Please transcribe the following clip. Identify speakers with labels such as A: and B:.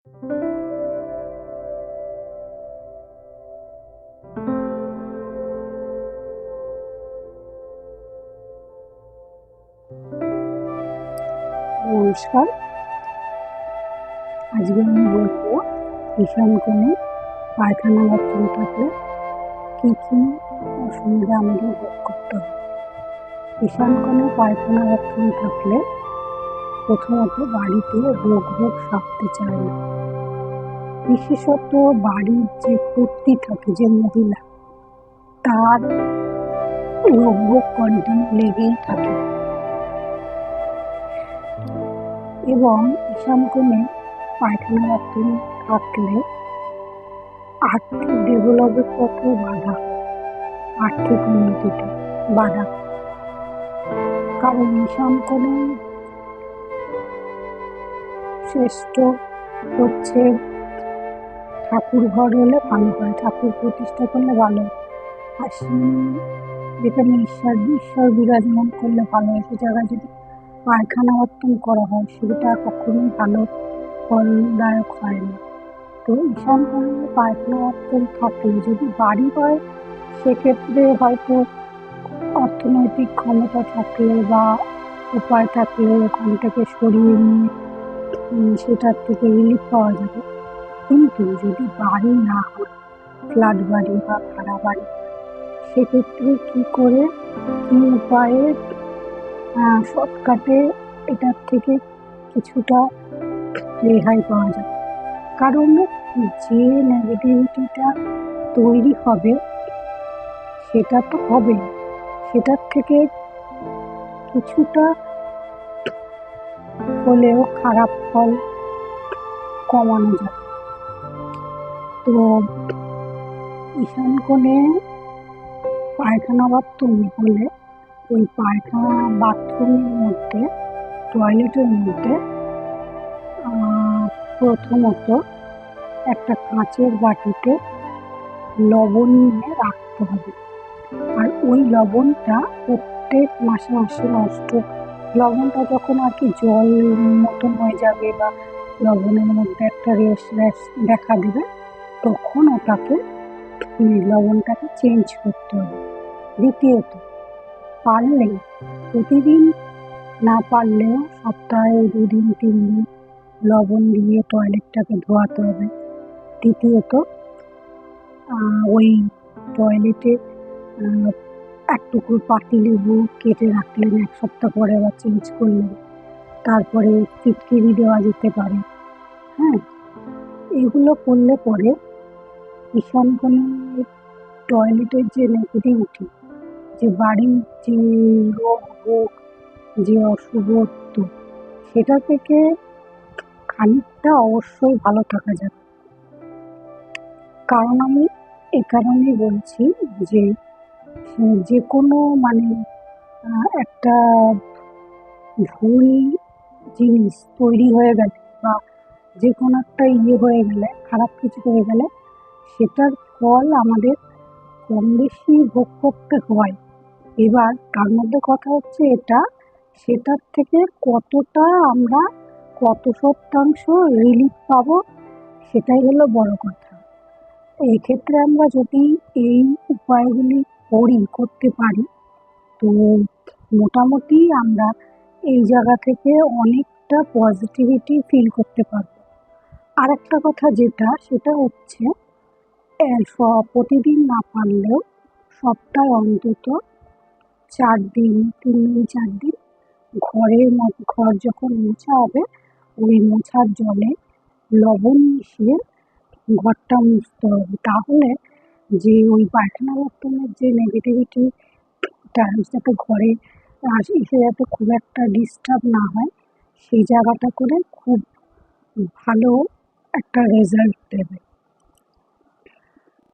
A: নমস্কার। আজকে আমি বলবো ঈশান কোণে পায়খানা বাথরুম থাকলে কী কী অসুবিধা আমাদের ভোগ করতে হবে। ঈশান কোণে পায়খানা বাথরুম থাকলে প্রথমত বাড়িতে রোগ সারতে চায় না। বিশেষত বাড়ির যে কর্ত্রী থাকে, যে মহিলা, তার রোগ কন্টিনিউ লেগেই থাকে। এবং ঈশান কোণে পায়খানা বাথরুম থাকলে আর্থিক ডেভেলপের পথে বাধা, আর্থিক উন্নতিতে বাধা। কারণ ঈশান কোণে শ্রেষ্ঠ হচ্ছে ঠাকুর ঘর হলে ভালো হয়, ঠাকুর প্রতিষ্ঠা করলে ভালো হয়। আর যেখানে ঈশ্বর বিরাজমান করলে ভালো হয়, সে জায়গায় যদি পায়খানা বাথরুম করা হয় সেটা কখনোই ভালো ফলদায়ক হয় না। তো ঈশান কোণে পায়খানা বাথরুম থাকলে যদি বাড়ি হয়, সেক্ষেত্রে হয়তো অর্থনৈতিক ক্ষমতা থাকলে বা উপায় থাকলে ওখান থেকে সরিয়ে নিয়ে সেটার থেকে রিলিফ পাওয়া যাবে। কিন্তু যদি বাড়ি না হয়, ফ্ল্যাট বাড়ি বা ভাড়া বাড়ি, সেক্ষেত্রে কী উপায়ে শর্টকাটে এটার থেকে কিছুটা রেহাই পাওয়া যাবে। কারণ যে নেগেটিভিটিটা তৈরি হবে সেটা তো হবে, সেটার থেকে কিছুটা হলেও খারাপ ফল কমানো যাবে। তো ঈশান কোণে পায়খানা বাথরুম হলে ওই পায়খানা বাথরুমের মধ্যে, টয়লেটের মধ্যে প্রথমত একটা কাঁচের বাটিতে লবণ নিয়ে রাখতে হবে। আর ওই লবণটা প্রত্যেক মাসে নষ্ট, লবণটা যখন আর কি জল মতন হয়ে যাবে বা লবণের মধ্যে একটা রেশ দেখা দেবে, তখন ওটাকে লবণটাকে চেঞ্জ করতে হবে। দ্বিতীয়ত, পারলে প্রতিদিন না পারলেও সপ্তাহে 2 দিন 3 দিন লবণ দিয়ে টয়লেটটাকে ধোয়াতে হবে। তৃতীয়ত, ওই টয়লেটে এক টুকরো পাতিলেবু কেটে রাখলেন, 1 সপ্তাহ পরে আবার চেঞ্জ করলেন। তারপরে ফিটকিরি দেওয়া যেতে পারে। হ্যাঁ, এগুলো করলে পরে ঈশান কোণে টয়লেটের যে নেগেটিভিটি, যে বাড়ির যে রোগ, যে অশুভত্ব, সেটা থেকে খানিকটা অবশ্যই ভালো থাকা যাবে। কারণ আমি এ কারণেই বলছি যে কোনো একটা ভুল জিনিস তৈরি হয়ে গেলে বা যে কোনো একটা হয়ে গেলে, খারাপ কিছু হয়ে গেলে, সেটার ফল আমাদের কম বেশি ভোগ করতে হয়। এবার তার মধ্যে কথা হচ্ছে সেটার থেকে কত শতাংশ রিলিফ পাবো, সেটাই হলো বড় কথা। এই ক্ষেত্রে আমরা যদি এই উপায়গুলি করতে পারি, তো মোটামুটি আমরা এই জায়গা থেকে অনেকটা পজিটিভিটি ফিল করতে পারবো। আর একটা কথা সেটা হচ্ছে প্রতিদিন না পারলেও সপ্তাহে অন্তত 4 দিন, 3 দিন 4 দিন ঘর যখন মোছা হবে, ওই মোছার জলে লবণ মিশিয়ে ঘরটা মুছতে হবে। তাহলে যে ওই পায়খানা বাথরুমের যে নেগেটিভিটিটা যাতে ঘরে এসে যাতে খুব একটা ডিস্টার্ব না হয়, সেই জায়গাটা করে খুব ভালো একটা রেজাল্ট দেবে।